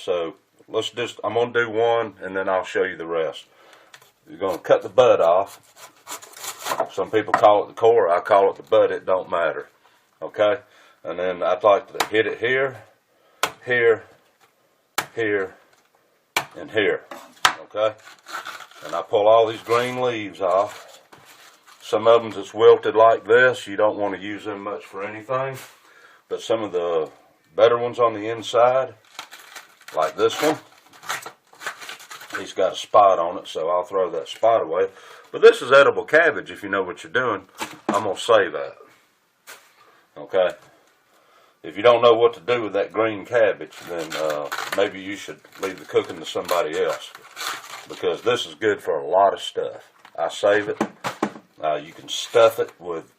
So I'm going to do one and then I'll show you the rest. You're going to cut the butt off. Some people call it the core, I call it the butt, it don't matter. Okay? And then I'd like to hit it here, here, here, and here. Okay? And I pull all these green leaves off. Some of them just wilted like this. You don't want to use them much for anything. But some of the better ones on the inside, like this one, he's got a spot on it, so I'll throw that spot away. But this is edible cabbage if you know what you're doing. I'm going to save that. Okay? If you don't know what to do with that green cabbage, then maybe you should leave the cooking to somebody else. Because this is good for a lot of stuff. I save it. You can stuff it with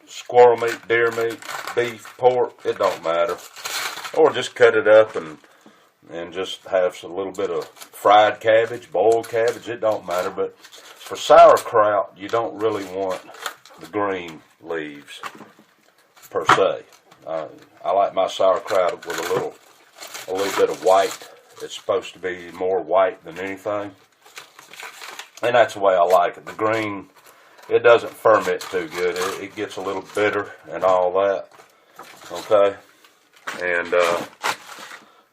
squirrel meat, deer meat, beef, pork, it don't matter. Or just cut it up and just have a little bit of fried cabbage, boiled cabbage, it don't matter. But for sauerkraut, you don't really want the green leaves per se. I like my sauerkraut with a little bit of white. It's supposed to be more white than anything. And that's the way I like it. The green, it doesn't ferment too good. It gets a little bitter and all that. Okay? And,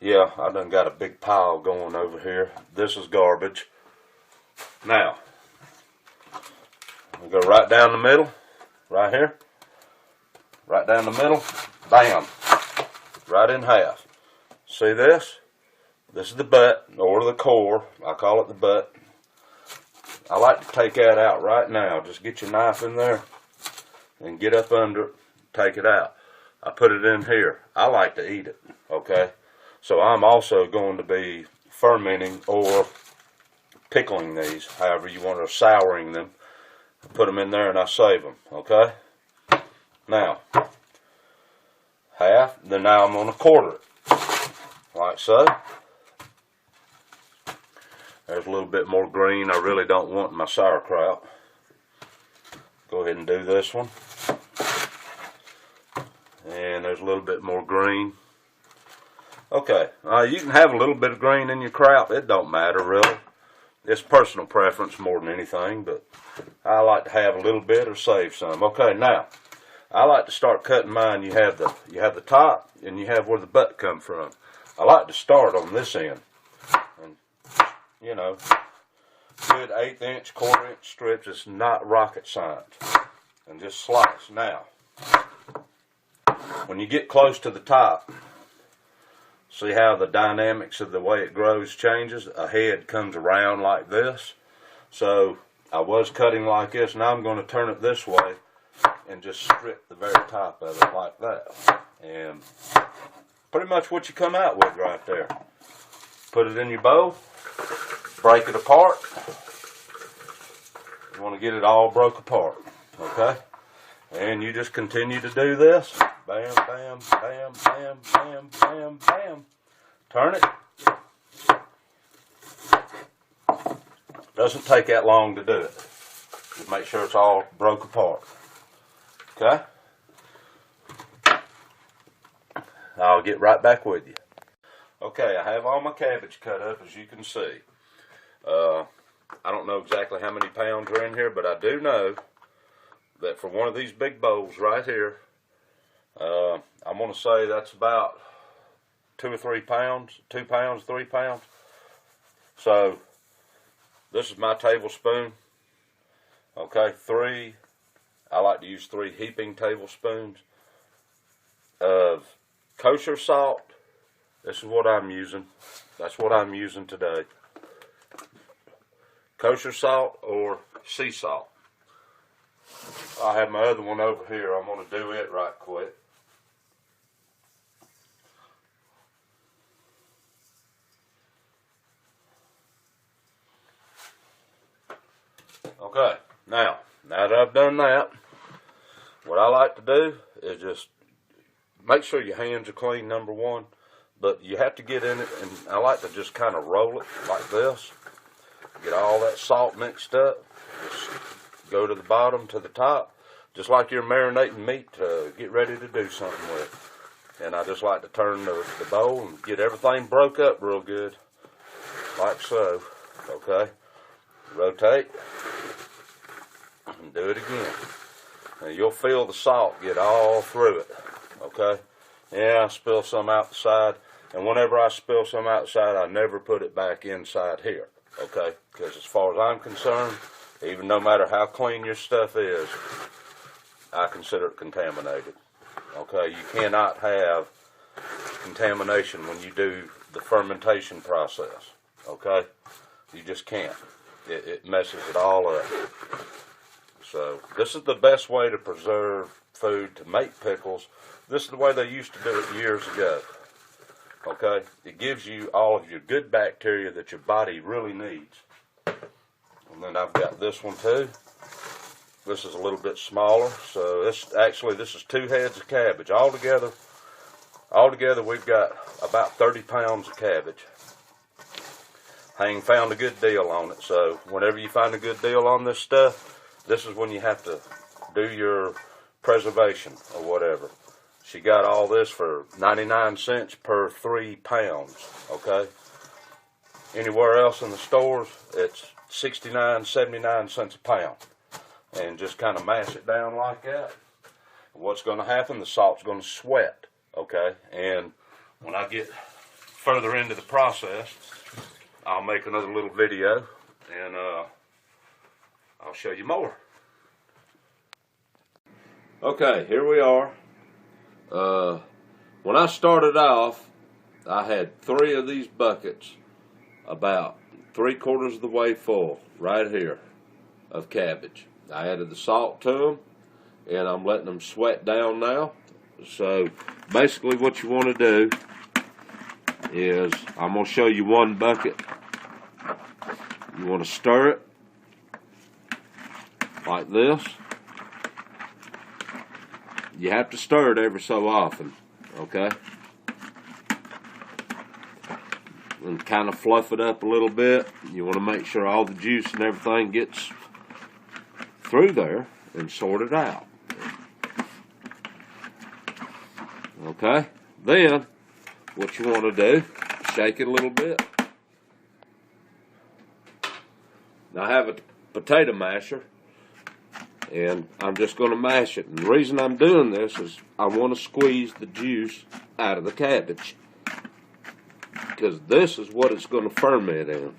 yeah, I done got a big pile going over here. This is garbage. Now, we go right down the middle, right here. Right down the middle. Bam. Right in half. See this? This is the butt, or the core. I call it the butt. I like to take that out right now. Just get your knife in there and get up under it, take it out. I put it in here. I like to eat it, okay? So I'm also going to be fermenting or pickling these, however you want, or souring them. Put them in there and I save them, okay? Now, half, then now I'm going to quarter it, like so. There's a little bit more green I really don't want in my sauerkraut. Go ahead and do this one. And there's a little bit more green. Okay, you can have a little bit of green in your kraut. It don't matter really. It's personal preference more than anything, but I like to have a little bit or save some. Okay, now I like to start cutting mine. You have the top and you have where the butt come from. I like to start on this end. And you know, good 1/8 inch, 1/4 inch strips. It's not rocket science. And just slice. Now, when you get close to the top, see how the dynamics of the way it grows changes? A head comes around like this. So I was cutting like this. Now I'm going to turn it this way and just strip the very top of it like that. And pretty much what you come out with right there. Put it in your bowl. Break it apart. You want to get it all broke apart. Okay? And you just continue to do this. Bam, bam, bam, bam, bam, bam, bam. Turn it. Doesn't take that long to do it. Just make sure it's all broke apart. Okay? I'll get right back with you. Okay, I have all my cabbage cut up, as you can see. I don't know exactly how many pounds are in here, but I do know that for one of these big bowls right here, I'm going to say that's about 2 or 3 pounds, 2 pounds, 3 pounds. So this is my tablespoon. Okay, I like to use 3 heaping tablespoons of kosher salt. This is what I'm using. That's what I'm using today. Kosher salt or sea salt. I have my other one over here. I'm going to do it right quick. Okay, now that I've done that, what I like to do is just make sure your hands are clean, number one. But you have to get in it, and I like to just kind of roll it like this. Get all that salt mixed up. Just go to the bottom, to the top, just like you're marinating meat to get ready to do something with. And I just like to turn the bowl and get everything broke up real good, like so. Okay, rotate and do it again. And you'll feel the salt get all through it. Okay, yeah, I spill some out the side, and whenever I spill some outside, I never put it back inside here. Okay, because as far as I'm concerned, even no matter how clean your stuff is, I consider it contaminated. Okay, you cannot have contamination when you do the fermentation process. Okay, you just can't. It messes it all up. So this is the best way to preserve food, to make pickles. This is the way they used to do it years ago. Okay, it gives you all of your good bacteria that your body really needs. And then I've got this one too. This is a little bit smaller, so this is 2 heads of cabbage. Altogether we've got about 30 pounds of cabbage. Hang found a good deal on it, so whenever you find a good deal on this stuff, this is when you have to do your preservation or whatever. She got all this for 99 cents per 3 pounds, okay? Anywhere else in the stores, it's 69, 79 cents a pound. And just kind of mash it down like that. What's going to happen, the salt's going to sweat, okay? And when I get further into the process, I'll make another little video, and I'll show you more. Okay, here we are. When I started off, I had 3 of these buckets, about 3/4 of the way full, right here, of cabbage. I added the salt to them, and I'm letting them sweat down now. So basically what you want to do is, I'm going to show you one bucket. You want to stir it like this. You have to stir it every so often, okay? And kind of fluff it up a little bit. You want to make sure all the juice and everything gets through there and sort it out. Okay? Then, what you want to do, shake it a little bit. Now I have a potato masher, and I'm just going to mash it. And the reason I'm doing this is I want to squeeze the juice out of the cabbage, because this is what it's going to ferment in.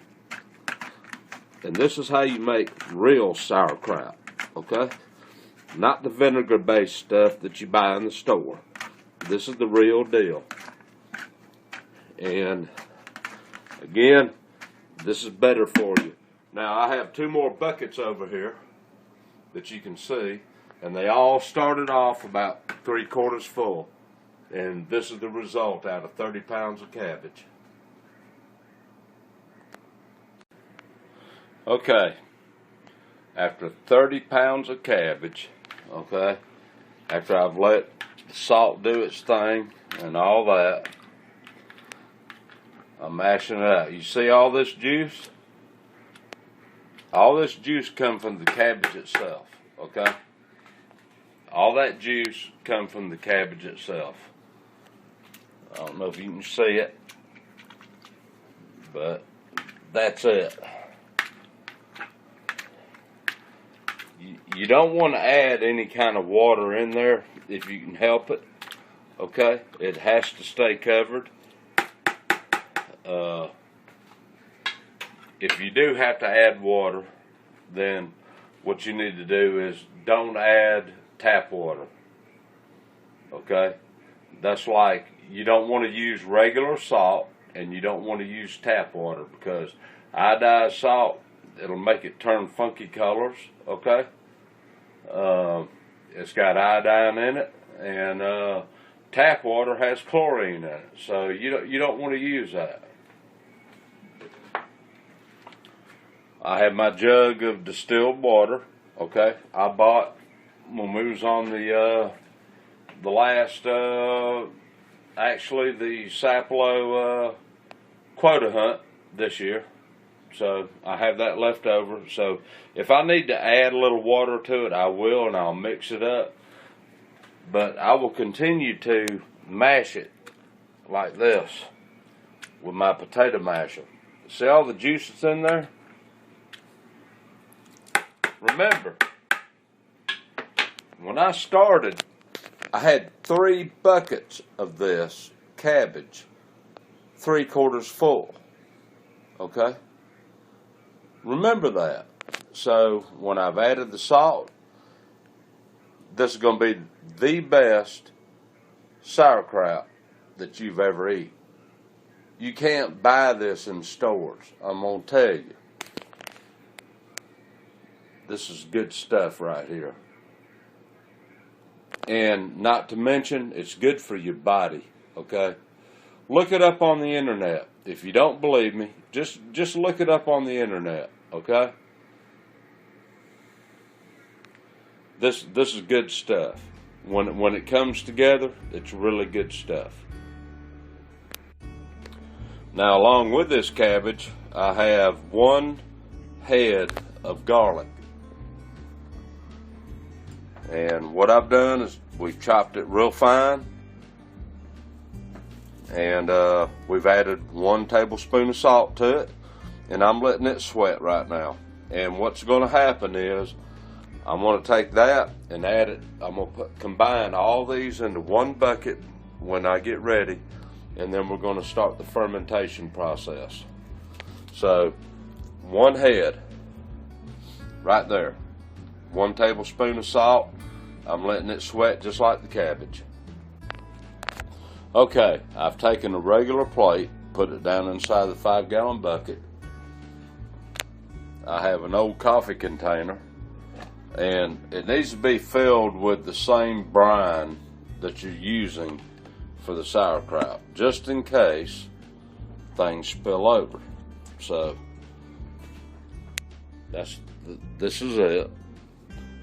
And this is how you make real sauerkraut, okay? Not the vinegar-based stuff that you buy in the store. This is the real deal. And again, this is better for you. Now I have 2 more buckets over here that you can see, and they all started off about 3/4 full. And this is the result out of 30 pounds of cabbage. Okay, after 30 pounds of cabbage, okay, after I've let the salt do its thing and all that, I'm mashing it out. You see all this juice? All this juice comes from the cabbage itself, okay? All that juice comes from the cabbage itself. I don't know if you can see it, but that's it. You don't want to add any kind of water in there if you can help it, okay? It has to stay covered. If you do have to add water, then what you need to do is don't add tap water, okay? That's like, you don't want to use regular salt, and you don't want to use tap water, because iodized salt, it'll make it turn funky colors, okay? It's got iodine in it, and tap water has chlorine in it, so you don't want to use that. I have my jug of distilled water, okay? I bought when we was on the last, actually the Sapelo quota hunt this year. So I have that left over. So if I need to add a little water to it, I will, and I'll mix it up. But I will continue to mash it like this with my potato masher. See all the juice that's in there? Remember, when I started, I had 3 buckets of this cabbage, 3/4 full. Okay? Remember that. So when I've added the salt, this is going to be the best sauerkraut that you've ever eaten. You can't buy this in stores, I'm going to tell you. This is good stuff right here. And not to mention, it's good for your body, okay? Look it up on the internet. If you don't believe me, just look it up on the internet, okay? This is good stuff. When it comes together, it's really good stuff. Now, along with this cabbage, I have 1 head of garlic. And what I've done is we've chopped it real fine. And we've added 1 tablespoon of salt to it. And I'm letting it sweat right now. And what's going to happen is I'm going to take that and add it. I'm going to combine all these into 1 bucket when I get ready. And then we're going to start the fermentation process. So 1 head right there. 1 tablespoon of salt. I'm letting it sweat just like the cabbage. Okay, I've taken a regular plate, put it down inside the 5-gallon bucket. I have an old coffee container, and it needs to be filled with the same brine that you're using for the sauerkraut, just in case things spill over. So this is it.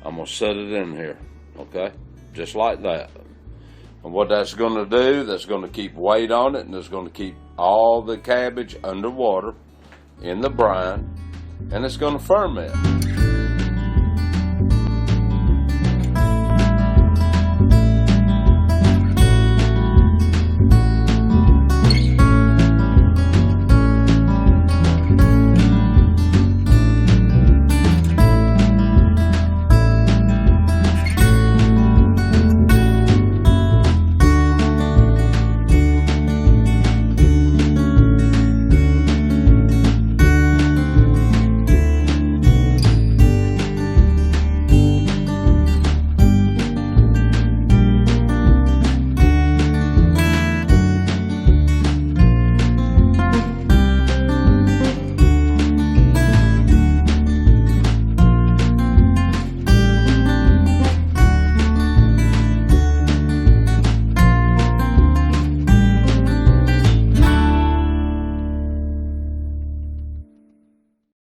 I'm gonna set it in here, okay, just like that. And what that's going to do, that's going to keep weight on it, and it's going to keep all the cabbage underwater in the brine, and it's going to ferment.